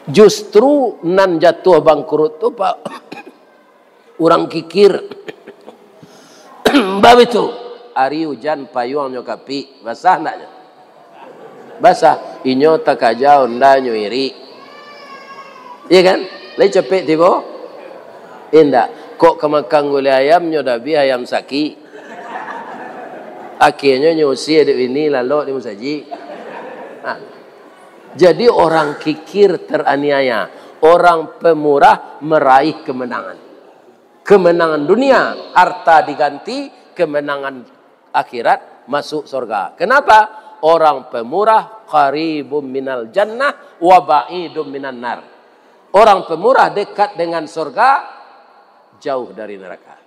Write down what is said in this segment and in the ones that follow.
Justru nan jatuh bangkrut tuh Pak orang kikir. Bab itu ari hujan payung nyokapi basah naknya. Basah inyo takajau nda nyuiri. Iya kan? Lai cepet tiba. Indah. Kok kemakang gulai ayam nyodabi ayam saki. Akhirnya nyusi ada ini lalu di musaji. Nah. Jadi orang kikir teraniaya. Orang pemurah meraih kemenangan. Kemenangan dunia. Harta diganti. Kemenangan akhirat. Masuk surga. Kenapa? Orang pemurah. Qaribum minal jannah. Wa ba'idum minan nar. Orang pemurah dekat dengan surga. Jauh dari neraka.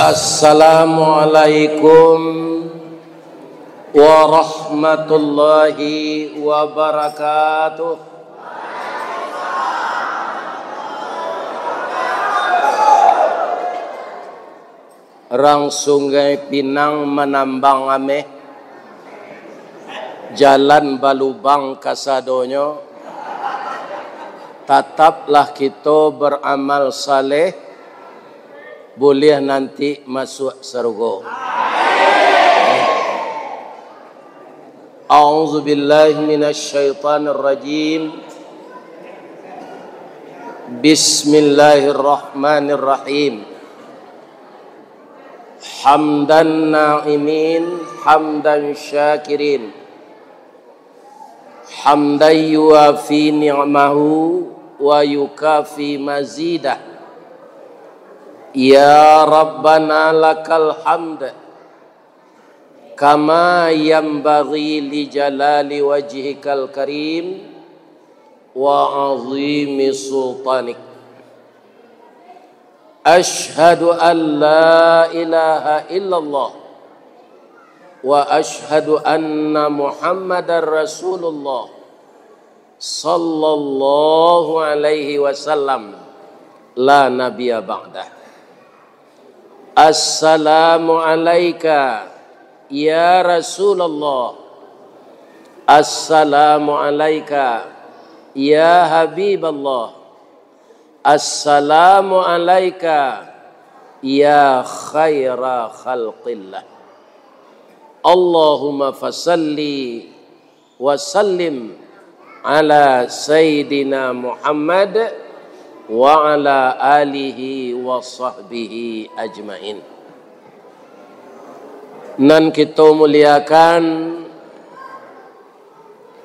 Assalamualaikum warahmatullahi wabarakatuh. Rang Sungai Pinang menambang ameh, jalan balubang kasadonyo. Tataplah kita beramal saleh. Boleh nanti masuk surga. A'udzu billahi minasy syaithanir rajim. Bismillahirrahmanirrahim. Hamdan na'imin, hamdan syakirin. Hamdan yuafi ni'mahu wa yukafi mazidah. Ya Rabbana lakal hamd kama yanbaghi li jalali wajhikal karim wa azimi sultanik. Ashhadu an la ilaha illallah wa ashhadu anna Muhammadar Rasulullah sallallahu alaihi wasallam la nabiyya ba'dah. Assalamu alayka ya Rasulullah. Assalamu alayka ya Habiballah. Assalamu alayka ya khaira khalqillah. Allahumma fasalli wa sallim ala Sayyidina Muhammad wa ala alihi wa sahbihi ajmain. Nan kita muliakan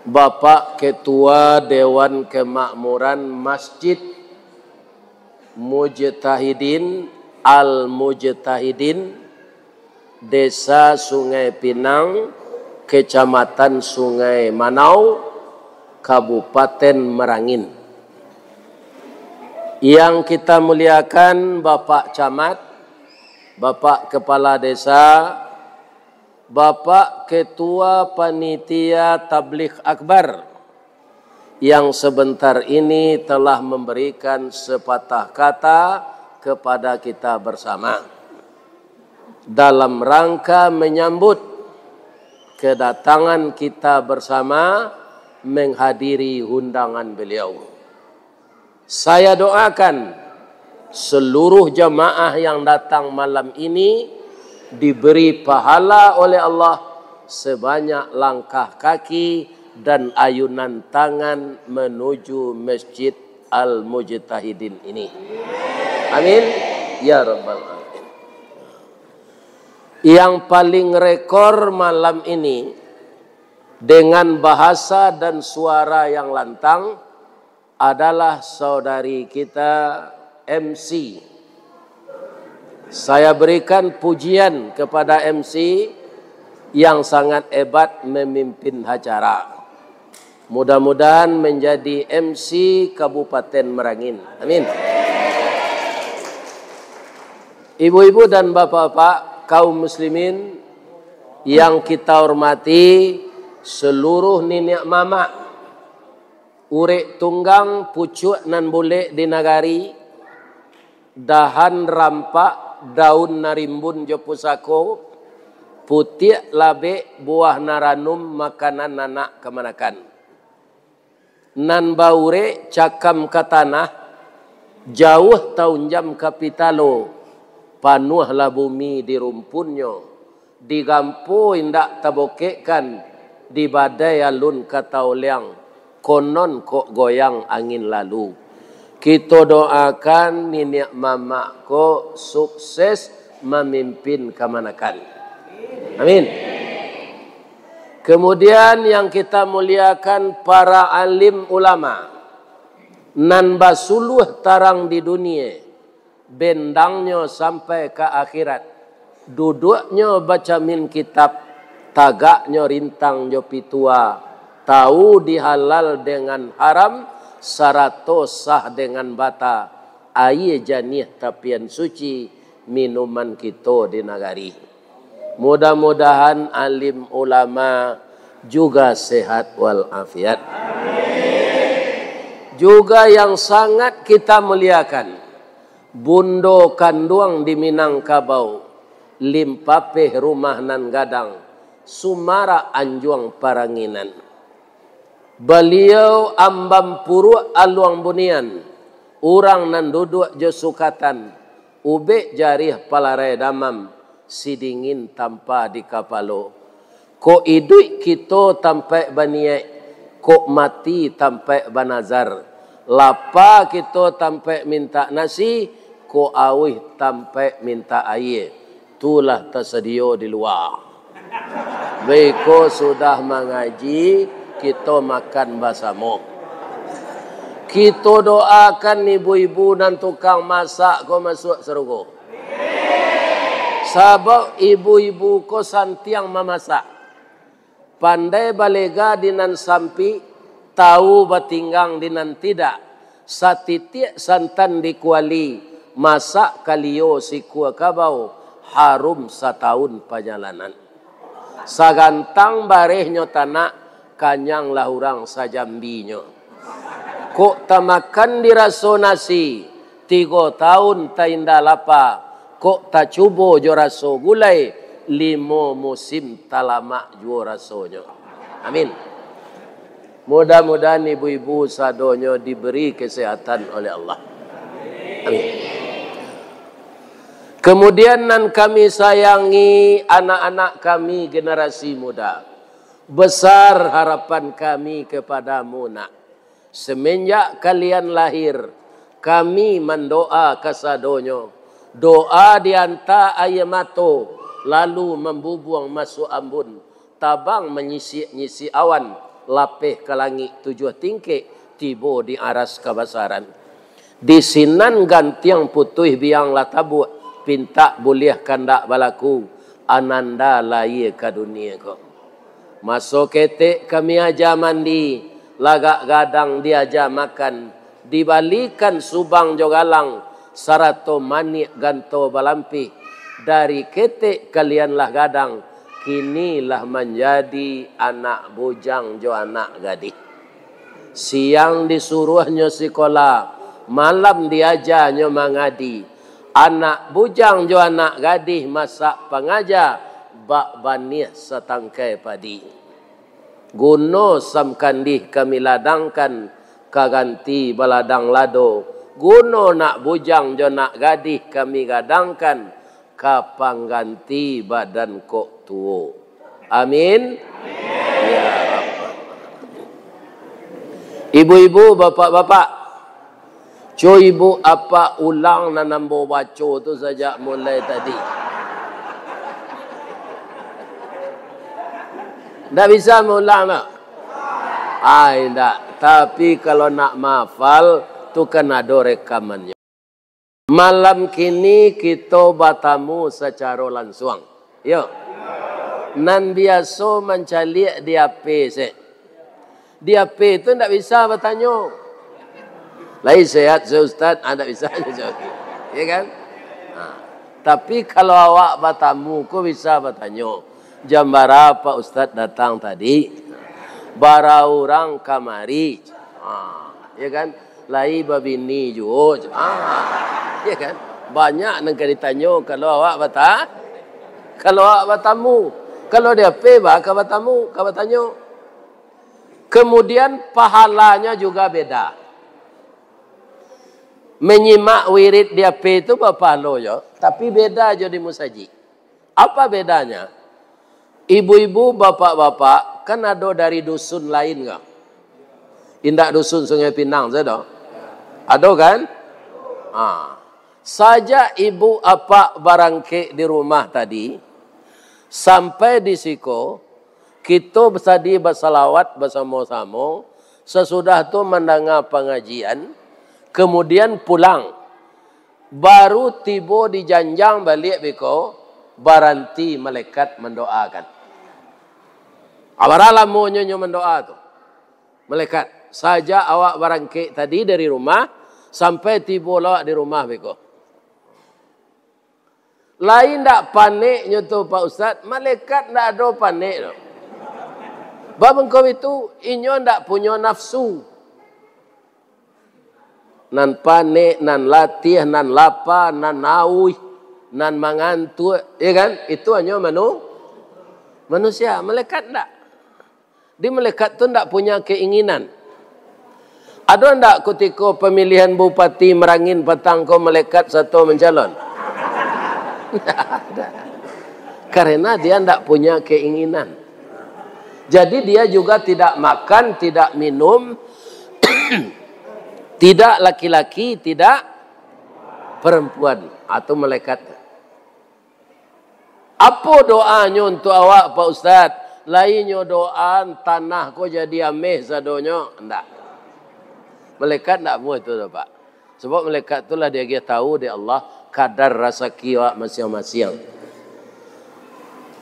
Bapak Ketua Dewan Kemakmuran Masjid Mujtahidin Al-Mujtahidin Desa Sungai Pinang, Kecamatan Sungai Manau, Kabupaten Merangin. Yang kita muliakan Bapak Camat, Bapak Kepala Desa, Bapak Ketua Panitia Tabligh Akbar yang sebentar ini telah memberikan sepatah kata kepada kita bersama dalam rangka menyambut kedatangan kita bersama menghadiri undangan beliau. Saya doakan seluruh jamaah yang datang malam ini diberi pahala oleh Allah sebanyak langkah kaki dan ayunan tangan menuju Masjid Al-Mujtahidin ini. Amin. Ya Rabbal Alamin. Yang paling rekor malam ini dengan bahasa dan suara yang lantang adalah saudari kita MC. Saya berikan pujian kepada MC yang sangat hebat memimpin acara. Mudah-mudahan menjadi MC Kabupaten Merangin. Amin. Ibu-ibu dan bapak-bapak kaum muslimin yang kita hormati, seluruh nenek mama, urek tunggang pucuk nan boleh di nagari, dahan rampak, daun narimbun jo pusako, putih labe, buah naranum, makanan anak kemanakan. Nan baure cakam ke tanah, jauh tahun jam kapitalo, panuhlah bumi di rumpunnya, digampu indak tabokekkan, di badai alun kata oliang, konon kok goyang angin lalu. Kita doakan nenek mama ko sukses memimpin kemanakan. Amin. Kemudian yang kita muliakan para alim ulama, nan basuluh tarang di dunia, bendangnya sampai ke akhirat, duduknya baca min kitab, tagaknya rintang jopi tua, tahu dihalal dengan haram, sarato sah dengan bata, aye janih tapian suci, minuman kita di nagari. Mudah-mudahan alim ulama juga sehat walafiat. Juga yang sangat kita muliakan, bundo kanduang di Minangkabau, limpapeh rumah nan gadang, Sumara Anjuang Paranginan. Beliau ambam puru aluang bunian, orang nan duduk jo sukatan, ube jarih palarai damam, si dingin tanpa di kapalo. Ko idui kita tampai baniai, ko mati tampai banazar. Lapa kita tampai minta nasi, ko awih tampai minta air. Itulah tersedia di luar. Beko sudah mengaji, kita makan bersama. Kita doakan ibu-ibu dan tukang masak ko masuk surga. Sebab ibu-ibu ko santiang memasak, pandai balega dinan sampi, tahu batinggang dinan tidak, satitik santan dikuali, masak kalio si kuah kabau, harum setahun perjalanan. Sagantang barehnya tanak, kanyang lahurang sajambinyo. Kok tamakan diraso nasi, 3 tahun ta indah lapa, kok tak cubo jo raso gulai, 5 musim talama jo rasonyo. Amin. Mudah-mudahan ibu-ibu sadonyo diberi kesehatan oleh Allah. Amin. Kemudian nan kami sayangi anak-anak kami generasi muda. Besar harapan kami kepadamu nak. Semenjak kalian lahir, kami mendoa kasadonyo. Doa dianta ayamato, lalu membubuang masuk ambun, tabang menyisi awan, lapeh ke langit 7 tingkik, tibo di aras kebasaran. Di sinan gantiang putih biang latabu, pinta boleh kandak balaku, ananda laye ke dunia ko. Masuk ketek kami aja mandi, lagak gadang diaja makan, dibalikan subang jogalang, sarato manik ganto balampi, dari ketek kalianlah gadang, kinilah menjadi anak bujang jo anak gadis. Siang disuruhnya sekolah, malam diajarnya mangadi. Anak bujang jo anak gadis masak pengajar, bak banih setangkai padi. Guno samkandih kami ladangkan, kaganti baladang lado. Guno nak bujang jo nak gadih kami gadangkan, kapang ganti badan kok tuo. Amin. Ya Rabbal. Ibu-ibu, bapak-bapak, co ibu apa ulang nanambo baco tu saja mulai tadi. Tak bisa mengulang tak? Tak. Tapi kalau nak mahfal, tu kan ada rekamannya. Malam kini kita bertamu secara langsung. Yo. Nan biasa mencalik di HP se. Di HP itu tidak bisa bertanya. Lain sehat Ustaz, tidak bisa jawab. Ya kan? Nah, tapi kalau awak bertamu, kau bisa bertanya. Jam berapa Ustaz datang tadi? Bara orang kamari. Ya kan? Lai babini juga. Ya kan? Banyak nak ditanya kalau awak bertamu. Kalau dia peba ke bertamu, ke bertanya. Kemudian pahalanya juga beda. Menyimak wirid dia P itu berpahala je, tapi beda je di musaji. Apa bedanya? Ibu-ibu, bapak-bapak kan ada dari dusun lain enggak? Indak dusun Sungai Pinang saja. Ada kan? Saja ibu apa barangke di rumah tadi sampai di siko kita bersedih bersalawat bersama-sama, sesudah tu mendengar pengajian, kemudian pulang. Baru tiba di janjang balik beko, baranti malaikat mendoakan. Abaralah mau nyonya mendoa tu. Malaikat, saja awak barangke tadi dari rumah, sampai tiba lawak di rumah beko. Lain tak paniknya tu Pak Ustaz, malaikat tak ada panik tu. Bab engkau itu, inyo tak punya nafsu. Nan panik, nan latih, nan lapar, nan naui, nan mangantuk, ya kan? Itu hanya manusia. Malaikat tak. Di malaikat tu tak punya keinginan. Ada tak ketika pemilihan bupati Merangin petang kau malaikat satu mencalon? Tak ada. Karena dia tak punya keinginan. Jadi dia juga tidak makan, tidak minum, tidak laki-laki, tidak perempuan atau malaikat. Apa doanya untuk awak Pak Ustaz? Lainnya doa tanah kau jadi ameh sadonyo. Enggak. Malaikat enggak mau itu Pak. Sebab malaikat itulah dia tahu di Allah kadar rezeki awak masing-masing.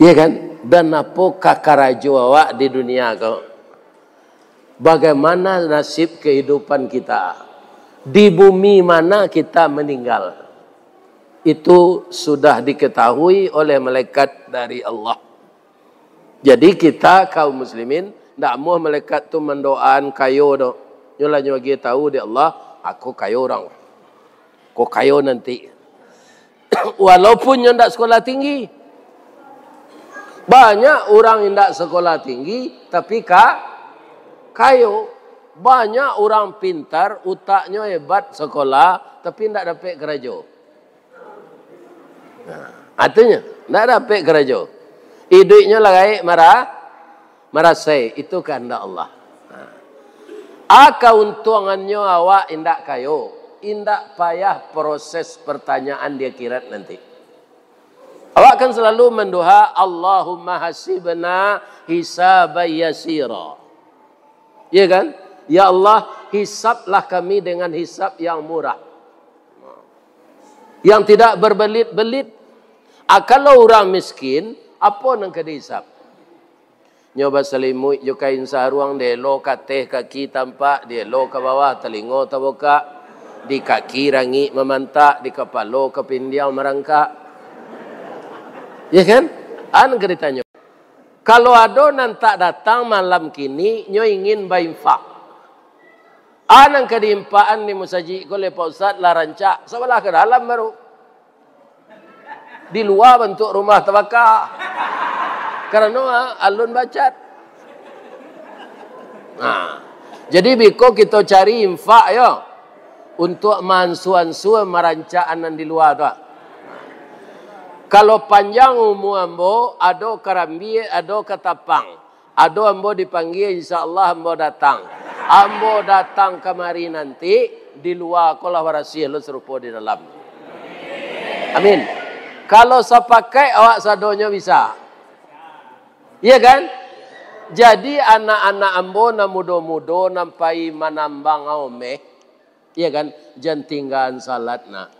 Iya kan? Dan apa kakarajo awak di dunia kau? Bagaimana nasib kehidupan kita? Di bumi mana kita meninggal? Itu sudah diketahui oleh malaikat dari Allah. Jadi kita kaum muslimin tidak mau malaikat tu mendoakan kayo do. Nyolah bagi tahu di Allah, aku kayo orang. Kau kayo nanti. Walaupun yang tidak sekolah tinggi. Banyak orang yang tidak sekolah tinggi, tapi kayo. Banyak orang pintar, utaknya hebat sekolah, tapi tidak dapat kerja. Artinya, tidak dapat kerja. Hidupnya lagi marasai. Itu kehendak Allah. Keuntungannya awak indak kayo. Indak payah proses pertanyaan di akhirat nanti. Awak akan selalu mendoa, Allahumma hasibna hisaban yasira. Ya kan? Ya Allah, hisablah kami dengan hisab yang murah. Yang tidak berbelit-belit. Kalau orang miskin, apa yang kena hisab? Nyoba selimut, jo kain saruang, dia lo kateh kaki tampak, dia lo ke bawah, telingo terbuka, di kaki rangi memantak, di kepala kepindiau merangkak. Ya kan? Kena tanya. Kalau ada nan tak datang malam kini, nyo ingin bainfak. Anang kedimpaan ni musaji oleh Pak Ustaz lah rancak. Sebelah ke dalam baru. Di luar bentuk rumah terbakar. Karena alun bacat. Jadi biko kita cari infak ya. Untuk mansuan-suan merancaan di luar tu. Kalau panjang umur ambo, ada karambi, ada ketapang. Ada ambo dipanggil, insyaAllah ambo datang. Ambo datang kemari nanti, di luar kolah warasi, lo serupa di dalam. Amin. Kalau saya pakai, awak sadonya bisa. Iya kan? Jadi anak-anak ambo na mudo-mudo, nampai manambang awmeh. Iya kan? Jangan tinggal salat nak.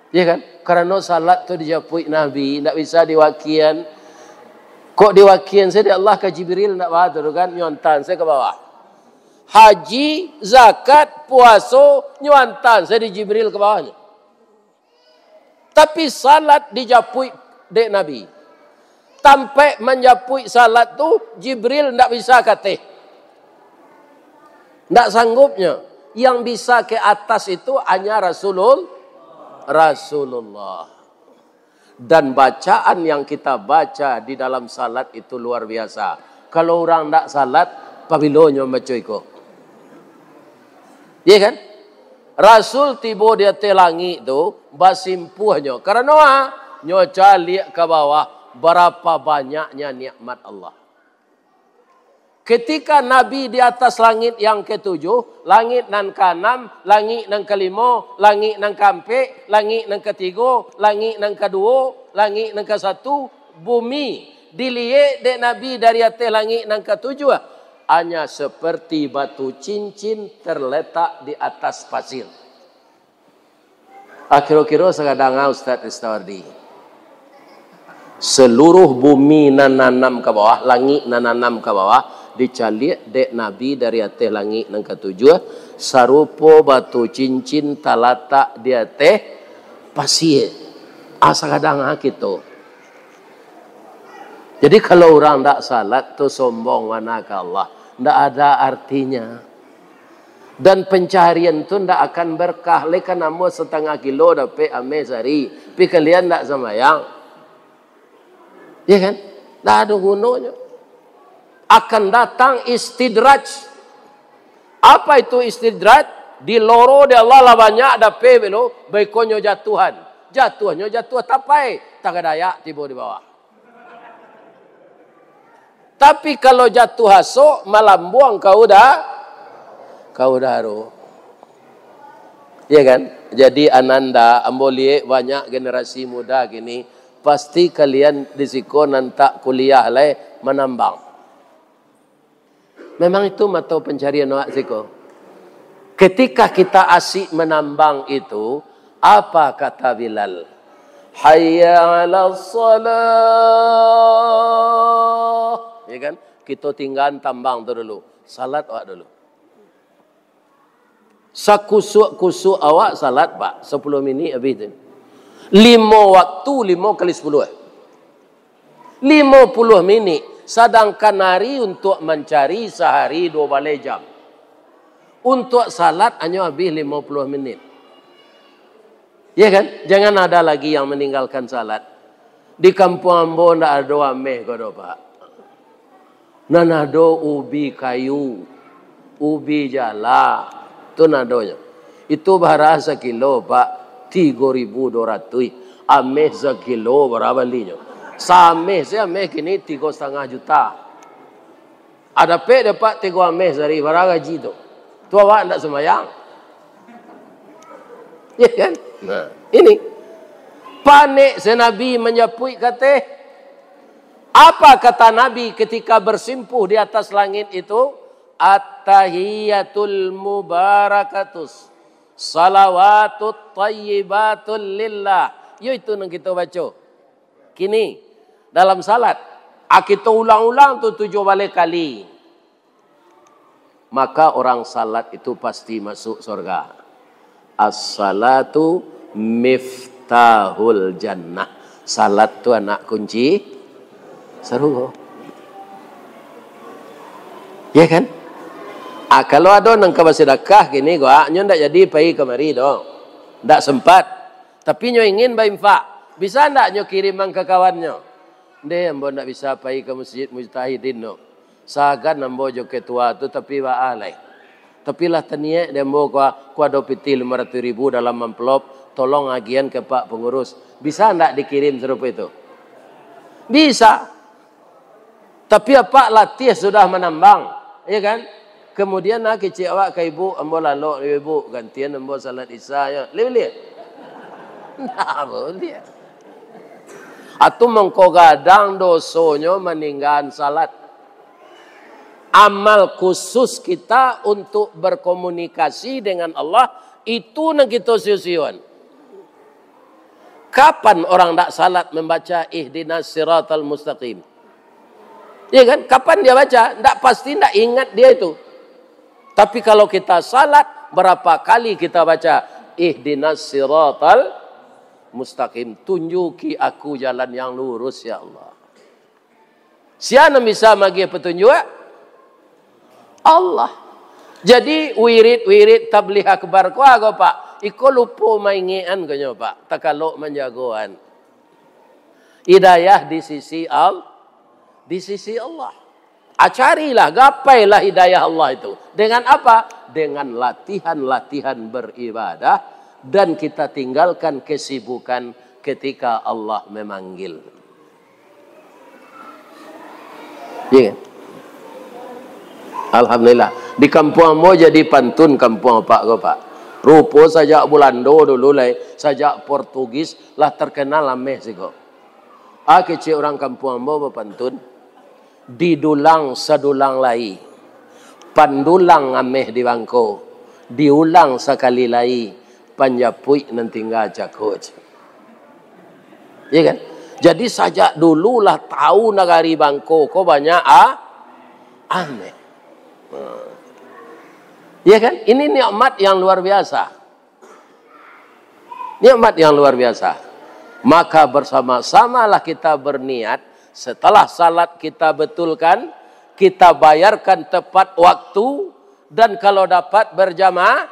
Ya kan? Karena salat tu dijapui Nabi, tidak bisa diwakian. Kok diwakian saya di Allah ke Jibril nak bahatur kan nyontan saya ke bawah. Haji, zakat, puasa, nyontan saya di Jibril ke bawahnya. Tapi salat dijapui dek Nabi. Sampai menjapui salat tu Jibril ndak bisa kata. Ndak sanggupnya. Yang bisa ke atas itu hanya Rasulullah. Dan bacaan yang kita baca di dalam salat itu luar biasa. Kalau orang ndak salat, pabilonyo baca iko. Iya kan? Rasul tiba di atas langit tu basimpuhnya. Karena nyoca lihat ke bawah berapa banyaknya nikmat Allah. Ketika Nabi di atas langit yang ketujuh, langit nan keenam, langit nan kelima, langit nan keempat, langit nan ketiga, langit nan kedua, langit nan kesatu, bumi dilihat dek Nabi dari atas langit nan ketujuh, hanya seperti batu cincin terletak di atas pasir. Akhir-akhir sekadang Ustaz Istawardi. Seluruh bumi nananam ke bawah, langit nananam ke bawah, dicalik dek Nabi dari atas langit yang ketujuh, sarupo batu cincin talatak di atas pasir. Sekadang gitu. Jadi kalau orang tak salat tu sombong mana ke Allah, tidak ada artinya. Dan pencaharian tu tidak akan berkah. Leka namu setengah kilo dapat ame sehari. Tapi kalian tidak sembahyang. Ya kan? Tidak ada gunanya. Akan datang istidraj. Apa itu istidraj? Di loro di Allah lah banyak dapat belo. Baikonyo jatuhan. Jatuhannya jatuh tapai. Tak daya tiba di bawah. Tapi kalau jatuh hasuk malam buang kau dah haru. Iya kan? Jadi ananda ambolie banyak generasi muda gini pasti kalian disiko nantak kuliah le menambang. Memang itu mata pencarian wak siko. Ketika kita asik menambang itu, apa kata Bilal? Hayya 'alas salah. Ya kan? Kita tinggal tambang tu dulu. Salat wak dulu. Sakusuk-kusuk awak salat pak 10 minit habis tu. 5 waktu 5 kali 10. 50 minit. Sedangkan hari untuk mencari sehari 2 balai jam. Untuk salat hanya habis 50 menit. Ya kan? Jangan ada lagi yang meninggalkan salat. Di kampung Ambo ndak ada ameh kodo pak. Nan ada ubi kayu, ubi jala. Itu nadonya. Itu bahasa kilo pak 3.200. Ameh sekilo berapa linya? Sameh saya ameh kini 3,5 juta. Ada pe dapat 3 ameh sehari berapa gaji tu? Tu awak tak sembahyang. Ya kan? Nah, ini panik senabi menyapui kata. Apa kata Nabi ketika bersimpuh di atas langit itu? At-tahiyatul mubarakatus salawatut tayyibatul lillah. Yo itu yang kita baca. Kini dalam salat kita ulang-ulang tu 7 kali. Maka orang salat itu pasti masuk surga. As-salatu miftahul jannah. Salat tu anak kunci surga. Ya kan? Kalau ada nang sedekah gini gua nyo ndak jadi pai kemari dong. Ndak sempat. Tapi nyo ingin bainfak. Bisa ndak nyo kirim ke kawannya? Ndek ambo ndak bisa pai ke masjid mujtahidin no. Sagan ambo jo ketua tu tapi wa alai. Tapi lah tania dembo ku ada piti 500.000 dalam amplop, tolong agian ke Pak pengurus. Bisa ndak dikirim serupa itu? Bisa. Tapi apa latih sudah menambang, ya kan? Kemudian nak kecik awak ke ibu, ambo lalu ibu gantian ambo salat isya ya. Lihat. Nah, boleh. Atau mengkogadang dosonya meninggal salat. Amal khusus kita untuk berkomunikasi dengan Allah itu nang kita siusian. Kapan orang tak salat membaca ihdinas siratal mustaqim? Ya kan? Kapan dia baca? Tidak pasti, tidak ingat dia itu. Tapi kalau kita salat, berapa kali kita baca ihdinas siratal mustaqim, tunjuki aku jalan yang lurus ya Allah. Siapa bisa bagi petunjuk? Allah. Jadi wirid tabligh akbar ko ago Pak. Iko lupa maingian kanyo Pak. Takalok menjagoan. Hidayah di sisi Allah. Carilah, gapailah hidayah Allah itu. Dengan apa? Dengan latihan-latihan beribadah. Dan kita tinggalkan kesibukan ketika Allah memanggil. Ya. Alhamdulillah. Di kampung mo jadi pantun kampung Pak ko Pak. Rupo sajak Belanda dulu lah. Sajak Portugis lah terkenal ameh siko. Kecil orang kampung mo berpantun. Didulang sedulang lai, pandulang ameh di bangko, diulang sekali lai, panjapui nanti ngajak coach. Ya kan? Jadi sajak dululah tahu nagari bangko, kok banyak ameh. Ya kan? Ini nikmat yang luar biasa. Nikmat yang luar biasa. Maka bersama-samalah kita berniat. Setelah salat kita betulkan, kita bayarkan tepat waktu, dan kalau dapat berjamaah,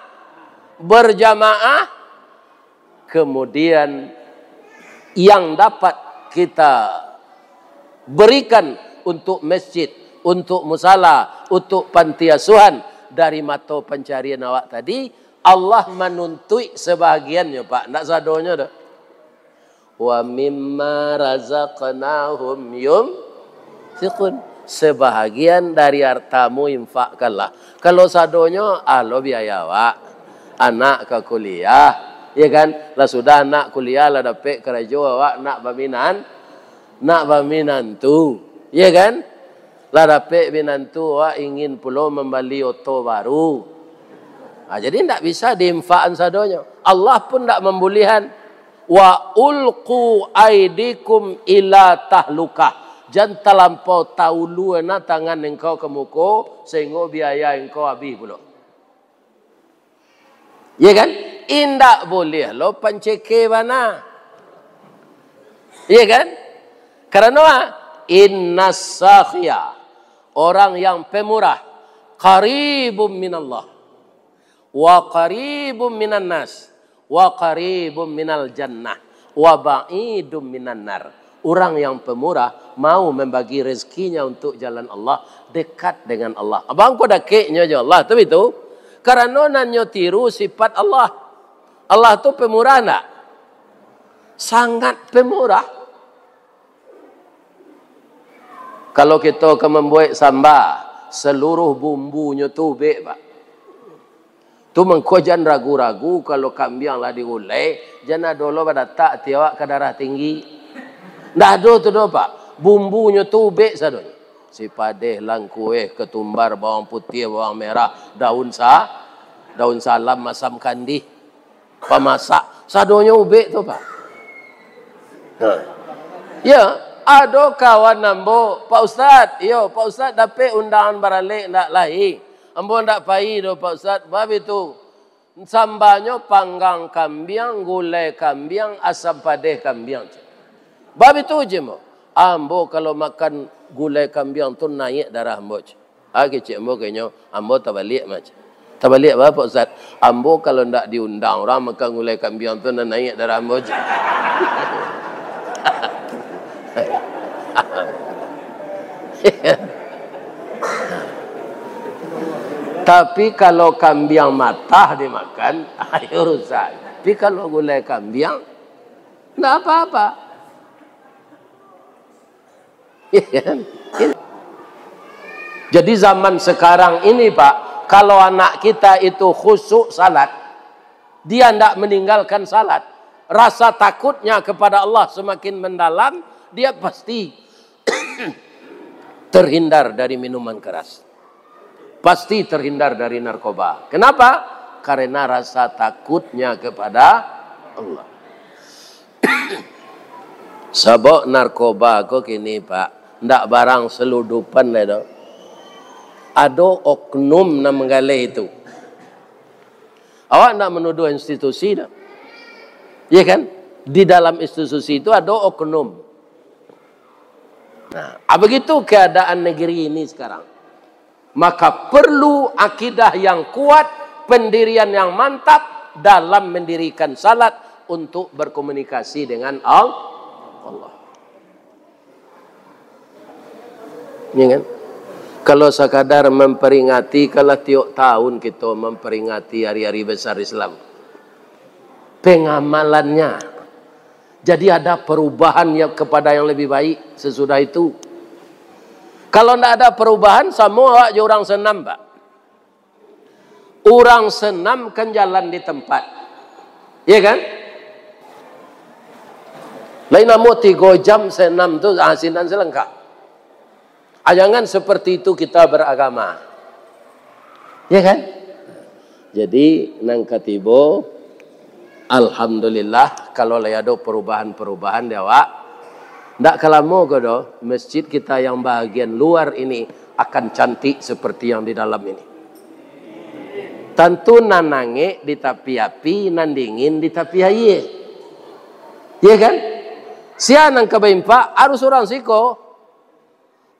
kemudian yang dapat kita berikan untuk masjid, untuk musala, untuk panti asuhan dari mata pencarian awak tadi, Allah menuntui sebahagiannya Pak, nak sadonya dah. Wa mimma razaqnahum yunfiqun, sebahagian dari hartamu infakkanlah. Kalau sadonya lo biaya wak anak ke kuliah, ya kan? Lah sudah anak kuliah lah dapat kerja wak nak baminan tu, ya kan? Lah dapat binantu wak ingin pula membeli oto baru. Jadi tidak bisa diinfakkan sadonya. Allah pun tidak membolehan. Wa ulqu aidikum ila tahlukah, jangan terlampau taulu na tangan engkau ke muka sehingga biaya engkau habis pula. Ya kan? Indak boleh lo panceke mana. Ya kan? Karena innas sakhia, orang yang pemurah, qaribum minallah wa qaribum minan nas wa qaribum minal jannah wa ba'idum minan nar. Orang yang pemurah mau membagi rezekinya untuk jalan Allah, dekat dengan Allah. Abang ko dakeknya je Allah, tapi itu karena nanyo tiru sifat Allah. Allah tu pemurah nak? Sangat pemurah. Kalau kita ke membuat sambal, seluruh bumbunya tu baik Pak. Tu mengko jangan ragu-ragu kalau kambing lah diulai, jangan dulu pada tak tiawak ke darah tinggi. Dah ada tu dah Pak. Bumbunya tu baik sadonya. Si padeh, langkueh, ketumbar, bawang putih, bawang merah, daun salam, masam kandi, pemasak. Sadonya baik tu Pak. Ya, ada kawan nambo, Pak Ustaz, Pak Ustaz dapat undangan baralik ndak lahi. Ambo ndak pai do Pak Ustaz, bab itu sambalnya panggang kambing, gulai kambing, asam padeh kambing. Bab itu je mo. Ambo kalau makan gulai kambing tu naik darah ambo. Kecik ambo kayaknya ambo terbalik macam. Terbalik apa Pak Ustaz? Ambo kalau ndak diundang orang makan gulai kambing tu naik darah ambo. Tapi kalau kambing matah dimakan, ayo rusak. Tapi kalau gulai kambing, tidak apa-apa. Jadi zaman sekarang ini Pak, kalau anak kita itu khusyuk salat, dia tidak meninggalkan salat, rasa takutnya kepada Allah semakin mendalam, dia pasti terhindar dari minuman keras. Pasti terhindar dari narkoba. Kenapa? Karena rasa takutnya kepada Allah. Sebab narkoba kok kini Pak, ndak barang seludupan lah itu. Ada oknum na menggalih itu. Awak ndak menuduh institusi dah. Ya kan? Di dalam institusi itu ada oknum. Nah, begitu keadaan negeri ini sekarang. Maka perlu akidah yang kuat, pendirian yang mantap dalam mendirikan salat untuk berkomunikasi dengan Allah. Ya kan? Kalau sekadar memperingati, kalau tiap tahun kita memperingati hari-hari besar Islam, pengamalannya jadi ada perubahan yang kepada yang lebih baik sesudah itu. Kalau tidak ada perubahan, sama awak je orang senam, Pak. Orang senam kan jalan di tempat. Ya kan? Lain namu 3 jam senam tu asinan selengkap. Jangan seperti itu kita beragama. Ya kan? Jadi nang katibo, alhamdulillah kalau ada perubahan-perubahan dia awak. Ndak kalamo godo masjid kita yang bahagian luar ini akan cantik seperti yang di dalam ini. Tentu nanange di tapi api, nan dingin di tapi air. Ya kan? Sian nang kebaimpa harus orang siko.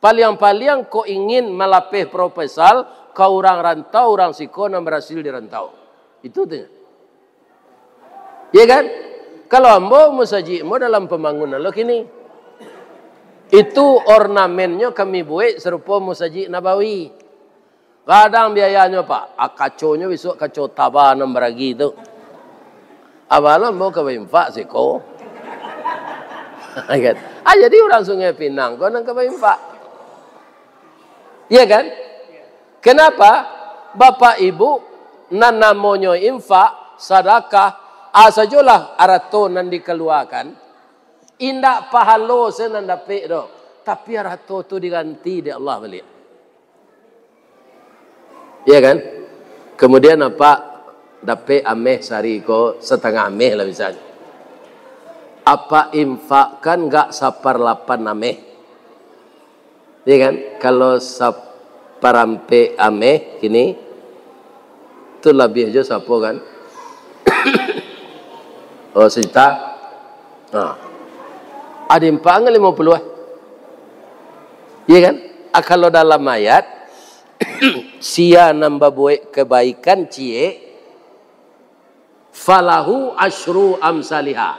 Paliang-paliang kau ingin melapih proposal, kau orang rantau, orang siko nan berhasil dirantau. Itu tuh. Ya kan? Kalau ambo musajikmu dalam pembangunan lo kini. Itu ornamennya kami buat serupa musajik Nabawi. Kadang biayanya Pak, kaconya besok kaco tabah enam beragi itu. Abalan mau ke Bimpak sih kau. Jadi orang Sungai Pinang kau nang ke Bimpak. Iya kan? Kenapa? Bapak Ibu nan namanya infak, sedekah, sajalah arato nan dikeluarkan. Indak pahalo senan dapik do. Tapi arato tu diganti di Allah balik. Iya kan? Kemudian apa? Dapik ameh sari ko setengah ameh lah misalnya. Apa infak kan gak 1/8 ameh. Iya kan? Kalau 1/4 ameh kini tu lebih aja siapa kan? Oh sejuta. Ada impang 50. Iya kan? Kalau dalam ayat sia nambah buat kebaikan cie falahu asyru amsalihah.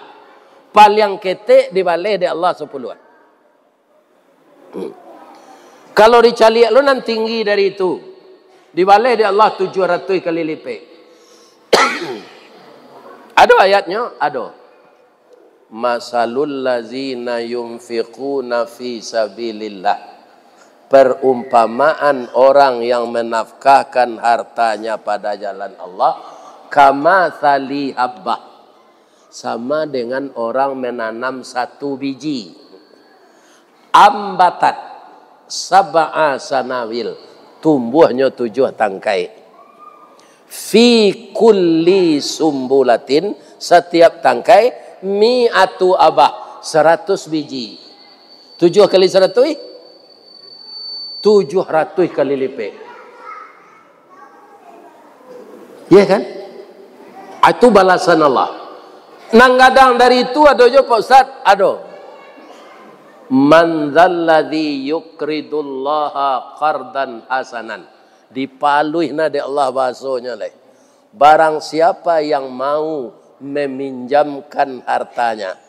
Paling ketek dibalih di Allah 10. Kalau dicaliak lu nan tinggi dari itu, dibalih di Allah 700 kali lipat. Ada ayatnya? Ada. Masalul lazina yunfiquna fi sabilillah. Perumpamaan orang yang menafkahkan hartanya pada jalan Allah kama thali habbah. Sama dengan orang menanam 1 biji. Ambatat sab'a sanawil. Tumbuhnya 7 tangkai. Fi kulli sumbulatin. Setiap tangkai mi'atu abah 100 biji. 7 kali 100 700 kali lipat. Ya kan? Itu balasan Allah. Nang gadang dari itu ada je Pak Ustaz, ada. Man dzalladzi yuqridullaha qardan hasanan. Dipaluihna di Allah bahasanya leh. Barang siapa yang mau meminjamkan hartanya.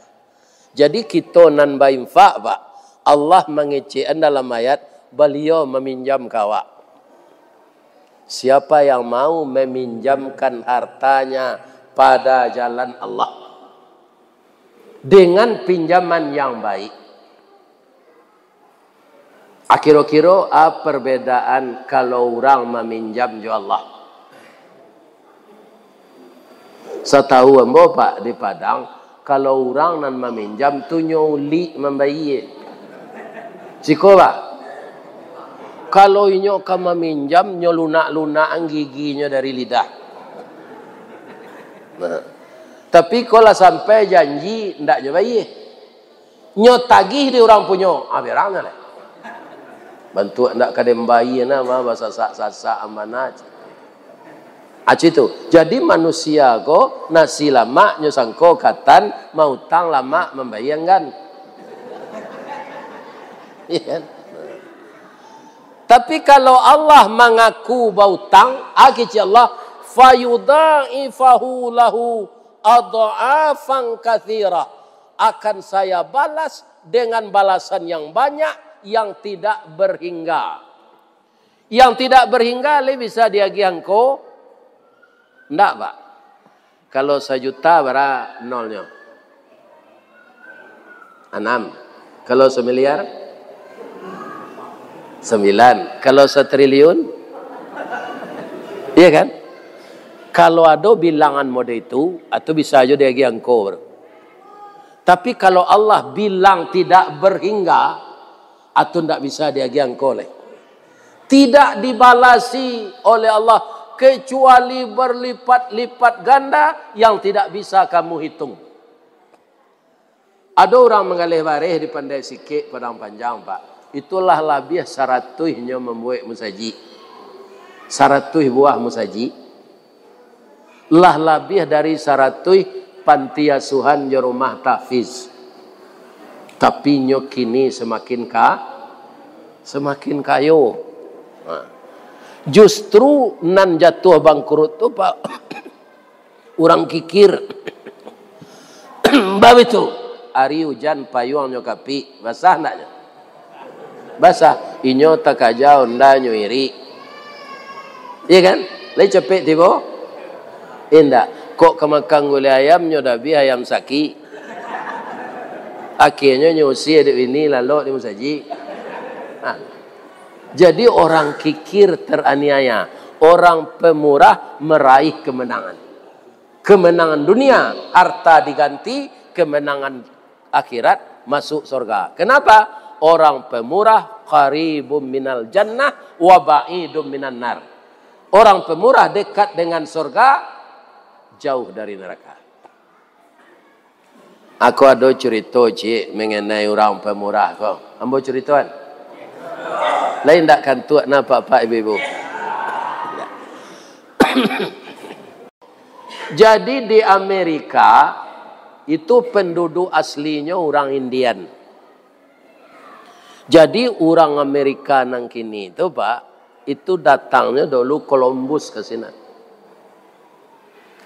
Jadi kita nan bainfak Pak. Allah mengecekkan dalam ayat beliau meminjam kawak. Siapa yang mau meminjamkan hartanya pada jalan Allah dengan pinjaman yang baik. Kira-kira apa perbedaan kalau orang meminjam jo Allah? Setahu ambo Pak di Padang, kalau orang nan meminjam tu nyoli membayar. Siko Pak. Kalau inyo ka meminjam nyo lunak-lunak giginya dari lidah. Nah. Tapi kalau sampai janji ndak nyo bayar. Nyo tagih di orang punya, berangnya lah. Bantu ndak kadem bayi nama bahasa sak amanah. Aci itu. Jadi manusia ko nasi lama nyusangko katan mautang lama membayangkan. Iya. Tapi kalau Allah mengaku bautang, akici Allah fayudha'ifahu lahu adha'afan katsira. Akan saya balas dengan balasan yang banyak yang tidak berhingga. Yang tidak berhingga bisa diagih engkau. Enggak, Pak. Kalau 1 juta berapa nolnya? 6. Kalau 1 miliar? 9. Kalau 1 triliun? Iya kan? Kalau ada bilangan mode itu, atau bisa aja dia engkau. Tapi kalau Allah bilang tidak berhingga, atau tidak bisa dia engkau. Tidak dibalasi oleh Allah kecuali berlipat-lipat ganda yang tidak bisa kamu hitung. Ada orang mengalih bareh di Pandai Sikit Padang Panjang, Pak. Itulah lebih 100-nya membuat musaji. 100 buah musaji. Lah lebih dari 100 panti asuhan di rumah tahfiz. Tapi nyo kini semakin kayo. Nah. Justru nan jatuh bangkrut tu Pak orang kikir bab itu hari hujan payung nyokapi basah ndaknya basah inyo takajau nda nyoiri iya kan lai cepet tibo indah kok kemakang gulai ayam nyodabi ayam saki akhirnya nyusi ada ini lalu di musaji. Nah. Jadi orang kikir teraniaya, orang pemurah meraih kemenangan. Kemenangan dunia, harta diganti, kemenangan akhirat masuk surga. Kenapa? Orang pemurah qaribum minal jannah wa ba'idum minan nar. Orang pemurah dekat dengan surga, jauh dari neraka. Aku ada cerita cik mengenai orang pemurah kau. Ambo ceritakan. Lain tak kan tuak nampak Pak Ibu. Jadi di Amerika itu penduduk aslinya orang Indian. Jadi orang Amerika nang kini itu Pak, itu datangnya dulu Columbus ke sini.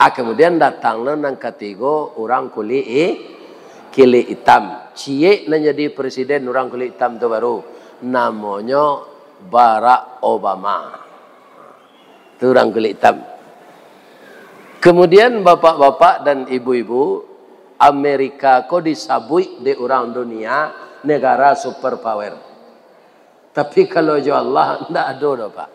Kemudian datangnya nang ketiga orang kulit hitam. Cie nang jadi presiden orang kulit hitam itu baru. Namanya Barack Obama. Itu orang kulit hitam. Kemudian bapak-bapak dan ibu-ibu, Amerika kok disabui di orang dunia negara superpower. Tapi kalau jo Allah tidak ada Pak.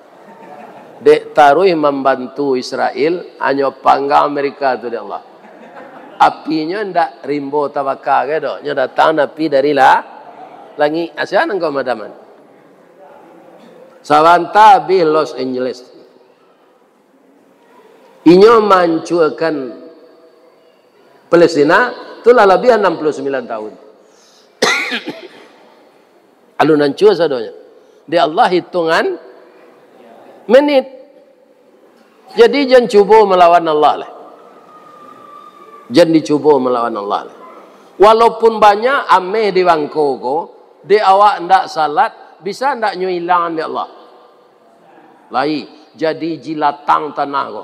Dek taruh membantu Israel hanya panggang Amerika itu di Allah. Apinya ndak rimbo tabaka gitu. Nya datang api dari langit ASEAN engkau madaman. Sawanta bi Los Angeles. Inyo mancurkan Palestina itulah lebih 69 tahun. Alun hancur sadonya. Di Allah hitungan menit. Jadi jangan cuba melawan Allah lah. Jangan dicuba melawan Allah lah. Walaupun banyak ameh di bangko di awak ndak salat bisa ndak nyuilangan di Allah. Lai jadi jilatang tanah ko.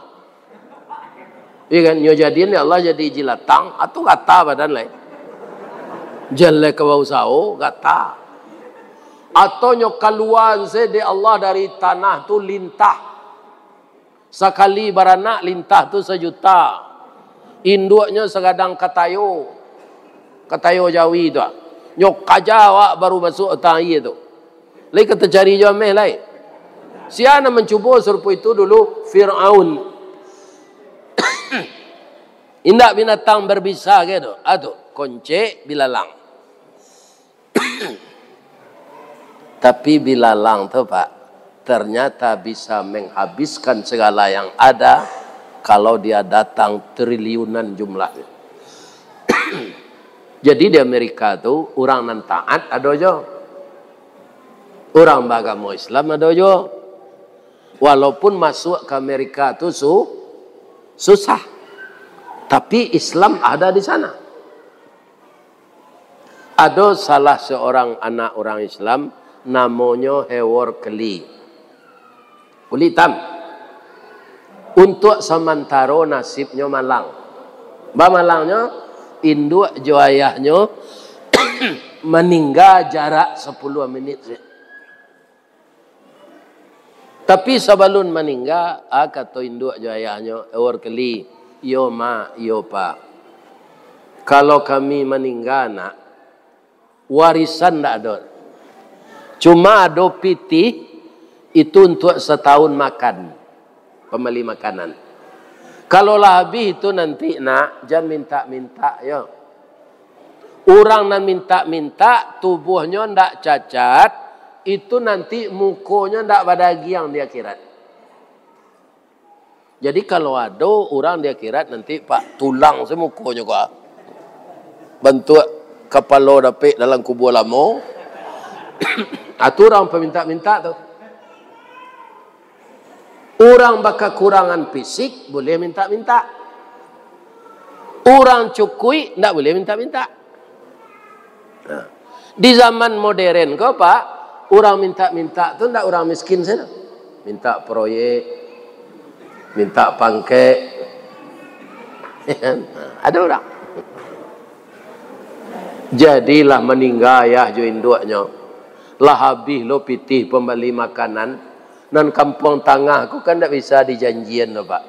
Iya kan nyo jadiin di Allah jadi jilatang atau kata badan lai. Jelle ke bau sao kata. Atau nyo kaluan se di Allah dari tanah tu lintah. Sekali baranak lintah tu 1 juta. Induknya segadang katayo. Katayo Jawi tu. Nyok kajawa baru masuk tahi itu. Lai kata cari jameh lai. Siapa mencuba serupa itu dulu Fir'aun. Indak binatang berbisa gitu. Aduh, konce bilalang. Tapi bilalang tu Pak, ternyata bisa menghabiskan segala yang ada kalau dia datang triliunan jumlahnya. Jadi di Amerika tu orang nan taat ada aja. Orang beragama Islam ada juga. Walaupun masuk ke Amerika itu susah. Tapi Islam ada di sana. Ada salah seorang anak orang Islam namanya Hewar Keli. Kulit hitam. Untuk sementara nasibnya malang. Malangnya induk jo ayahnya meninggal jarak 10 menit. Tapi sebelum meninggal, kata induk jo ayahnya, Hewar Keli, yo ma, yo pa. Kalau kami meninggal nak, warisan tak ada. Cuma ada piti itu untuk setahun makan. Pembeli makanan. Kalau lah habis itu nanti nak, jangan minta-minta ya. Orang nak minta-minta, tubuhnya ndak cacat, itu nanti mukanya ndak badagi yang di akhirat. Jadi kalau ada orang di akhirat nanti pak tulang semukanya kok. Bentuk kepala dapik dalam kubur lama. Itu orang peminta-minta tu. Orang bakal kurangan fisik boleh minta-minta. Orang cukui tak boleh minta-minta. Nah, di zaman modern kau pak, orang minta-minta tu tak orang miskin saja. Minta proyek, minta pangkek. Ada orang. Jadilah meninggal ya jo induknya. Lah habis lo pitih pembeli makanan. Dan kampung tengah aku kan tak bisa dijanjian loh pak.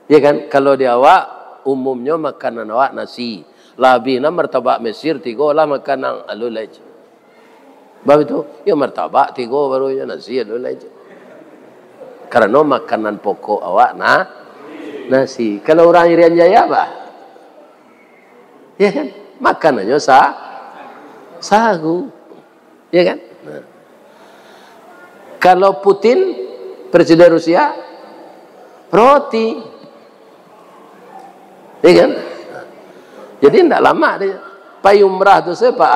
Ya kan? Kalau di awak umumnya makanan awak nasi. Labih na martabak Mesir 3 lah makanan alul aja. Bab itu ya martabak 3 baru ya nasi alul aja. Karena makanan pokok awak nasi. Kalau orang Irian Jaya apa? Ya kan? Makanannya sagu. Ya kan? Nah. Kalau Putin, Presiden Rusia, roti. Ya kan? Jadi tidak lama dia. Payumrah itu siapa?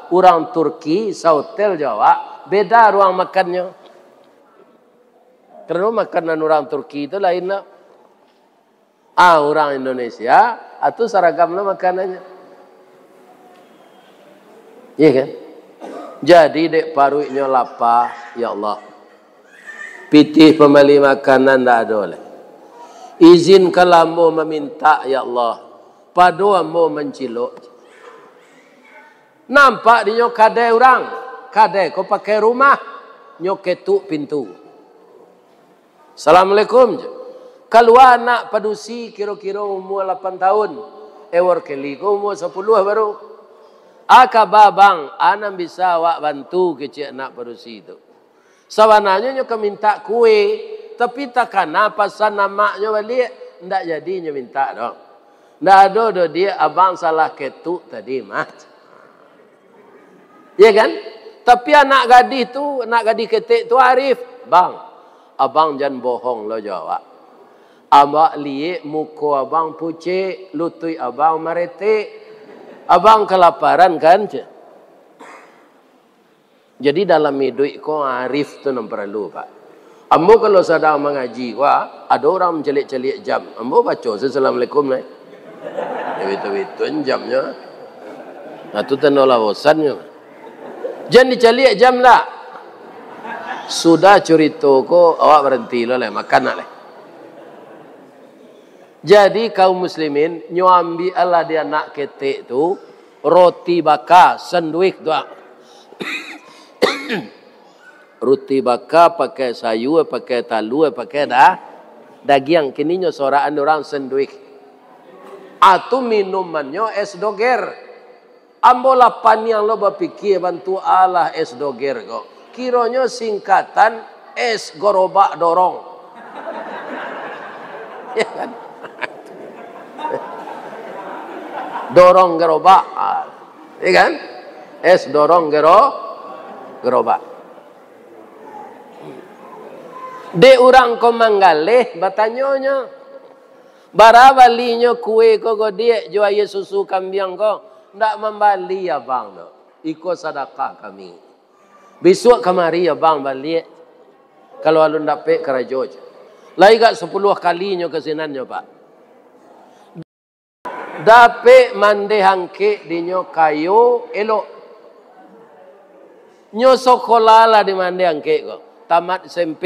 Orang Turki, Sautel Jawa, beda ruang makannya. Karena makanan orang Turki itu lain lah. Orang Indonesia, itu seragam lah makanannya. Ya kan? Jadi dek paruiknya lapar, ya Allah. Pitih pembeli makanan tak ada oleh. Izin kalau mau meminta, ya Allah. Padu mau menciluk. Nampak dia kadai orang. Kadai kau pakai rumah. Nyok ketuk pintu. Assalamualaikum. Kalau anak padusi kira-kira umur 8 tahun. Hewar Keli kau umur 10 baru. Babang, anak bisa awak bantu kecil anak padusi itu. Sebenarnya nyo minta kue, tapi takkan pasan namaknya balik, ndak jadi nyo minta dong. Ndak ada do dia abang salah ketuk tadi mah. Ya kan? Tapi anak gadis ketik tu arif, bang. Abang jangan bohong lo jawab. Abang lihat muka abang pucet, lutut abang meretik. Abang kelaparan kan? Jadi dalam hidup kau arif tu yang perlu pak. Ambo kalau sedang mengaji, ada orang mencelik-celik jam. Ambo baca Assalamualaikum ni. Itu jamnya. Itu tenolah bosannya. Jangan dicelik jam lah. Sudah cerita ko awak berhenti lah makan lah. Jadi kaum muslimin nyambi Allah dia nak ketik tu roti bakar sandwich tu. Roti bakar pakai sayur, pakai telur, pakai daging. Kini soraan orang sandwich. Atau minumannya es doger. Ambola pan yang lo berpikir bantu Allah es doger kok. Kiranya singkatan es gerobak dorong. Ya kan? Dorong gerobak. Ya kan? Es dorong gerobak. De orang ko manggaleh batanyonya. Barabalinya kue ko dia jual susu kambing ko ndak membali ya bang no. Iko sedekah kami. Besok kemari ya bang balik. Kalau alun dapat kerajoj. Lagi gak 10 kalinya kesinannya pak. Dapat mandi hangke dinyo kayu elok. Nyo sekolah lah di mandi hangke ko. Tamat SMP,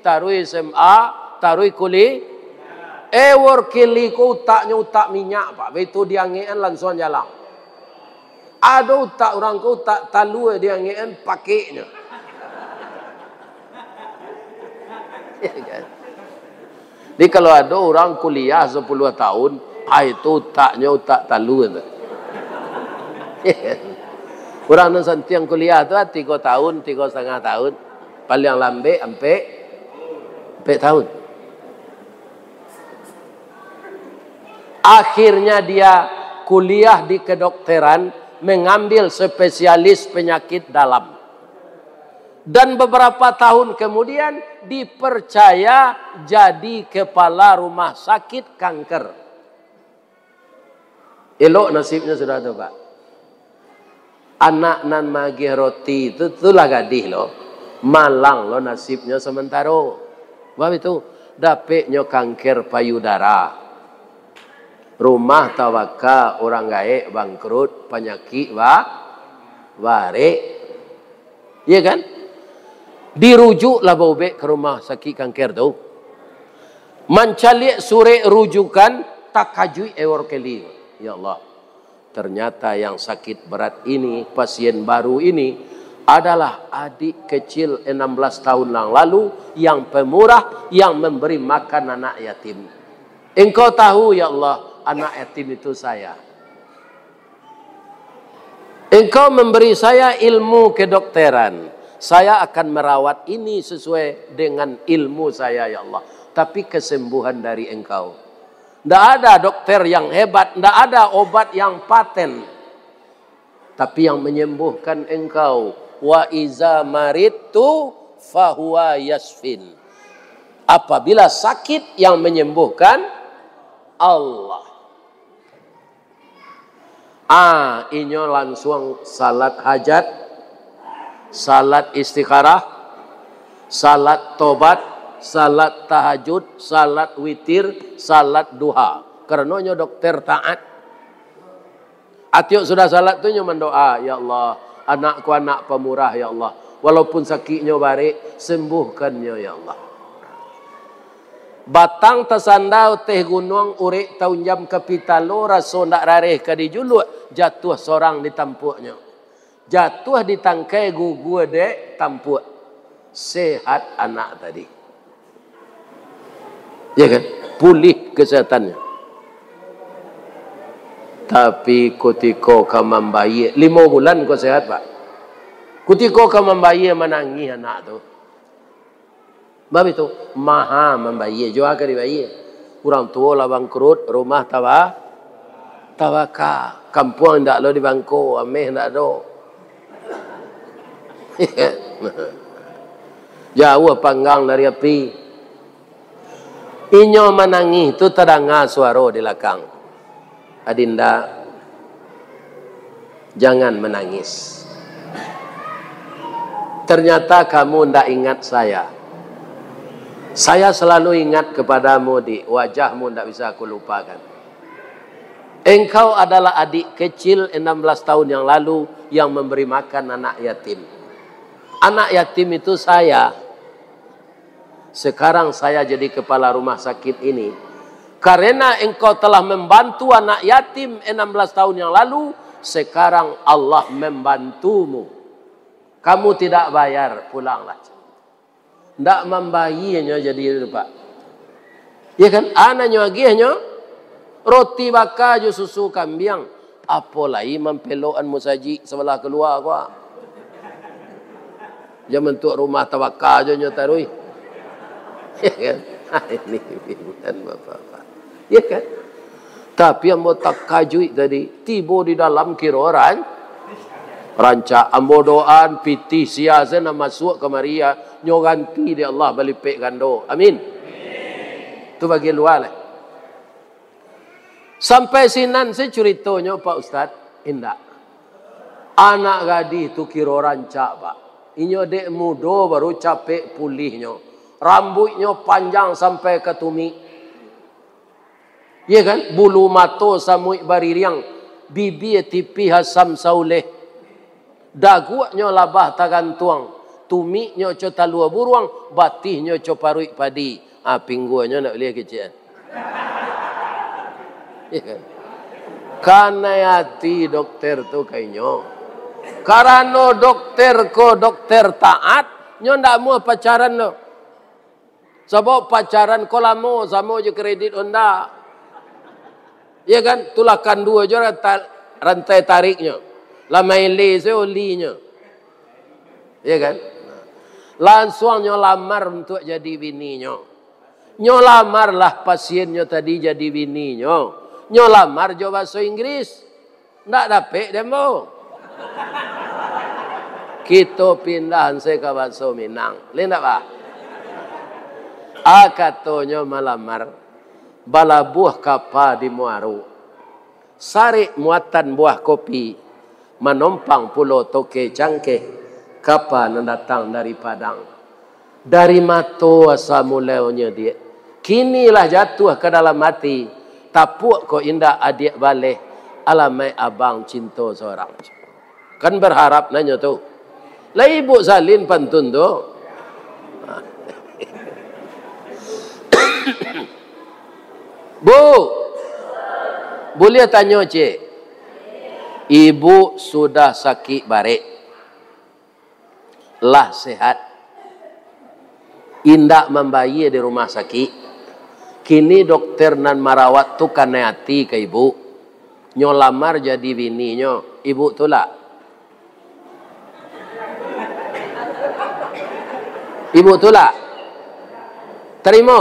tarui SMA, tarui kuliah. Workili ko utak minyak pak. Begitu dia ngean langsung jalan. Ada utak orang ko utak talu dia ngean pakainya. Ya kan? Jadi kalau ada orang kuliah 10 tahun, itu utaknya utak talu itu. Ya kan? Orang nanti yang kuliah tu 3 tahun, 3,5 tahun. Paling lambat sampai 4 tahun. Akhirnya dia kuliah di kedokteran, mengambil spesialis penyakit dalam. Dan beberapa tahun kemudian dipercaya jadi kepala rumah sakit kanker. Elok nasibnya sudah ada pak. Anak nan magi roti itu itulah gadih loh. Malang loh nasibnya sementara. Sebab itu dapetnya kanker payudara. Rumah tawaka orang gaek bangkrut penyakit warek. Iya kan? Dirujuklah baubek ke rumah sakit kanker tu. Mencari suri rujukan tak kajui keli. Ya Allah. Ternyata yang sakit berat ini, pasien baru ini adalah adik kecil 16 tahun yang lalu yang pemurah yang memberi makan anak yatim. Engkau tahu ya Allah, anak yatim itu saya. Engkau memberi saya ilmu kedokteran. Saya akan merawat ini sesuai dengan ilmu saya ya Allah. Tapi kesembuhan dari engkau. Tidak ada dokter yang hebat. Tidak ada obat yang paten. Tapi yang menyembuhkan engkau. Wa iza maridtu fahuwa yasfin. Apabila sakit yang menyembuhkan Allah. Inyo langsung salat hajat, salat istikharah, salat tobat, salat tahajud, salat witir, salat duha. Karenanya dokter taat. Atiuk sudah salat tu nyo mendoa, ya Allah, anakku anak pemurah ya Allah. Walaupun sakitnya barik, sembuhkannya ya Allah. Batang tersandau teh gunung urik tahun jam kapitalo raso ndak rareh ka dijuluk jatuh seorang di tampuknya. Jatuh di tangkai gugu dek tampuk. Sehat anak tadi. Ya kan? Pulih kesehatannya. Tapi ketika kamu bayi 5 bulan kau sehat pak. Ketika kamu bayi menangis anak tu. Sebab itu maha membayi. Jua ke dibayi. Orang tua lah bangkrut. Rumah tawaka. Kampung tak lo di bangko. Ameh tak ada. Jauh panggang dari api. Inyo menangis itu terdengar suara di belakang. Adinda, jangan menangis. Ternyata kamu tidak ingat saya. Saya selalu ingat kepadamu di wajahmu tidak bisa aku lupakan. Engkau adalah adik kecil 16 tahun yang lalu yang memberi makan anak yatim. Anak yatim itu saya. Sekarang saya jadi kepala rumah sakit ini. Karena engkau telah membantu anak yatim 16 tahun yang lalu. Sekarang Allah membantumu. Kamu tidak bayar, pulanglah. Tidak membayinya jadi pak. Ya kan? Anaknya agiahnya roti bakar jo susu kambing. Apalagi mempelokan musaji sebelah keluar gua. Dia bentuk rumah tawakal jo nyotarui. Ya kan? Ini pimpinan bapak-bapak. Ya kan? Tapi yang mau tak kajui tadi tiba di dalam kiroran. Rancak ambodoan piti siasa nama masuk ke Maria nyo ganti di Allah balipek gando. Amin. Itu bagi luar lah. Sampai sinan saya ceritanya Pak Ustaz. Indah. Anak gadis itu kira rancak Pak. Inyo dek mudo baru capek pulihnya. Rambutnya panjang sampai ke tumi. Ya kan? Bulu mato samui baririang. Bibi tipi hasam sauleh. Daguaknya labah tagantuang. Tumiknya co talua buruang. Batihnya co parui padi. Pingguanya nak lihat kecil. Ya kan? Karena hati dokter tu kayaknya. Karena dokter ko dokter taat, nyo ndak mau pacaran lo. Sebab pacaran ko lamo sama je kredit onda. Ya kan? Tulakan dua je rantai tariknya. Lama ile se olinya. Ya kan? Langsung nyo lamar untuk jadi bininya. Nyo lamar lah pasiennya tadi jadi bininya. Nyo lamar jo bahasa Inggris. Ndak dapet demo. Kita pindah ke bahasa Minang. Lihat tak pak? Katanya malamar. Bala buah kapa di Muaru. Sarik muatan buah kopi. Menompang pulau Toke Cangkeh. Kapa datang dari Padang. Dari mato asa mulainya dia. Kinilah jatuh ke dalam hati. Tapuk ko indah adik balik. Alamai abang cinta seorang. Kan berharap nanya tu. Lah ibu salin pantun tu. Bu. Boleh tanya cik. Ibu sudah sakit barik. Lah sehat. Indak membayi di rumah sakit. Kini dokter nan marawat tu kena hati ke ibu. Nyolamar jadi bininya. Ibu tu lah. Ibu tu lah. Terima.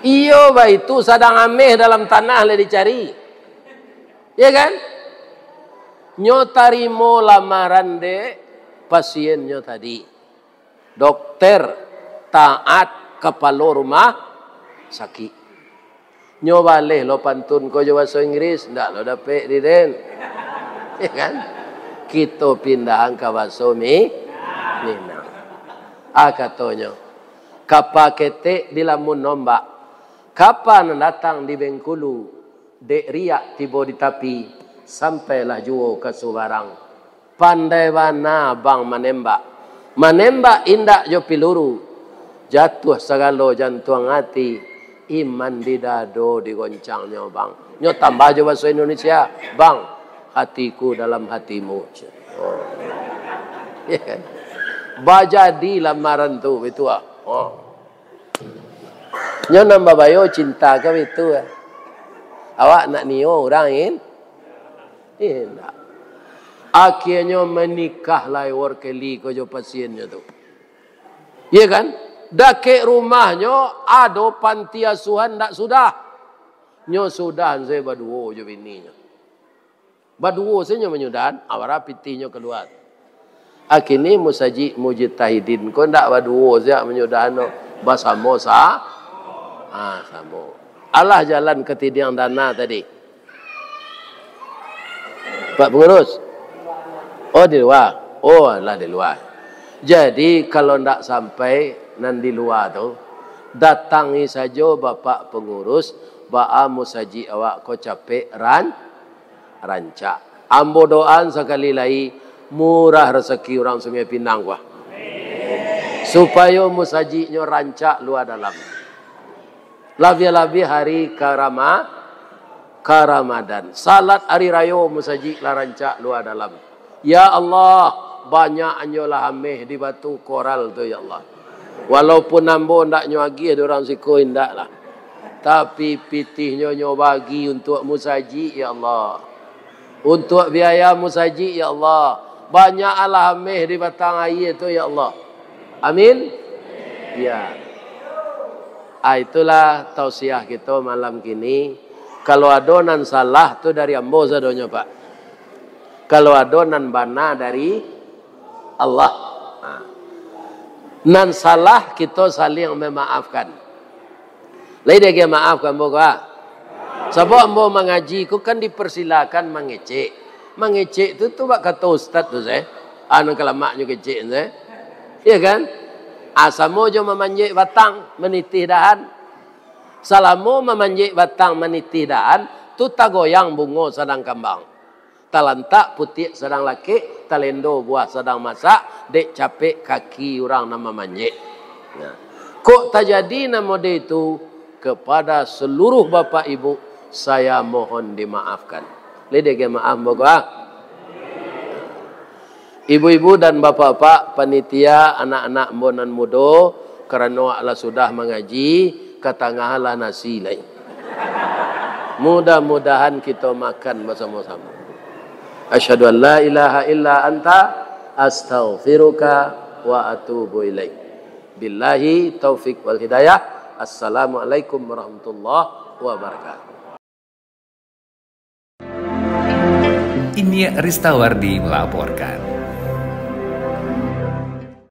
Iyo bah itu sadang ameh dalam tanah le dicari. Ya kan? Nyo tarimo lamaran de pasiennya tadi. Dokter taat kepala rumah sakit. Nyo baleh lo pantun ko jo bahasa Inggris, ndak lo dapet di den. Ya kan? Kita pindahan ke bahasa Minang. Katanya. Kapa ketek di lamun nombak. Kapan datang di Bengkulu. Dek riak tiba di tapi. Sampailah juo ke Subarang. Pandai mana bang menembak. Menembak indak jo piluru. Jatuh segala jantung hati. Iman di dado digoncangnya bang. Nyo tambah jo bahasa Indonesia. Bang, hatiku dalam hatimu. Oh. Ya kan? Bajadi lamaran tu betul ah. Oh. Nyo nambah bayo cinta ke betul ah. Awak nak nio orang in? Tidak. Akhirnya menikah lah workeli ko jo pasiennya tu. Iya kan? Dak ke rumahnya ada panti asuhan dak sudah. Nyo sudah saya baduo jo bininya. Baduo saya menyudahan awara pitinya keluar. Akhirnya musaji mujtahidin ko ndak baduo sia menyudahano basamo samo. Allah jalan ke tidiang dana tadi. Pak pengurus. Oh di luar. Oh lah di luar. Jadi kalau ndak sampai nan di luar tu datangi saja bapak pengurus ba'a musaji awak ko capek rancak. Ambo doan sekali lagi murah rezeki orang Sungai Pinang wah. Supaya musajinya rancak luar dalam. Lebih-lebih hari Ramadan. Salat hari raya musaji lah rancak luar dalam. Ya Allah, banyak anyolah ameh di batu koral tu ya Allah. Walaupun nambo ndak nyuagi ada orang siko indak lah. Tapi pitihnya nyo bagi untuk musaji ya Allah. Untuk biaya musaji ya Allah. Banyak alhameh di batang air itu ya Allah. Amin. Ya. Itulah tausiah kita malam kini. Kalau adonan salah tu dari ambo sadonya Pak. Kalau adonan bana dari Allah. Nan salah kita saling memaafkan. Lain dia maafkan boga. Sebab ambo mengaji ku kan dipersilakan mengecek. Mengecek tu bak kata ustaz tu saya. Anu kelamaknya kecil, iya kan? Asamo jo memanjik batang menitih dahan. Salamu memanjik batang menitih dahan, tu tagoyang bungo sedang kambang. Talantak putih sedang laki, talendo buah sedang masak, dek capek kaki orang nama manjik. Nah, kok tak jadi nama dia itu kepada seluruh bapak ibu, saya mohon dimaafkan. Lede ke maaf moga. Ibu-ibu dan bapak-bapak, panitia, anak-anak bonan mudo, kerana Allah sudah mengaji, katangahalah nasi lain. Mudah-mudahan kita makan bersama-sama. Asyhadu an la ilaha illa anta, astaghfiruka wa atubu ilaik. Billahi taufik wal hidayah. Assalamualaikum warahmatullahi wabarakatuh. Ini Ristawardi melaporkan.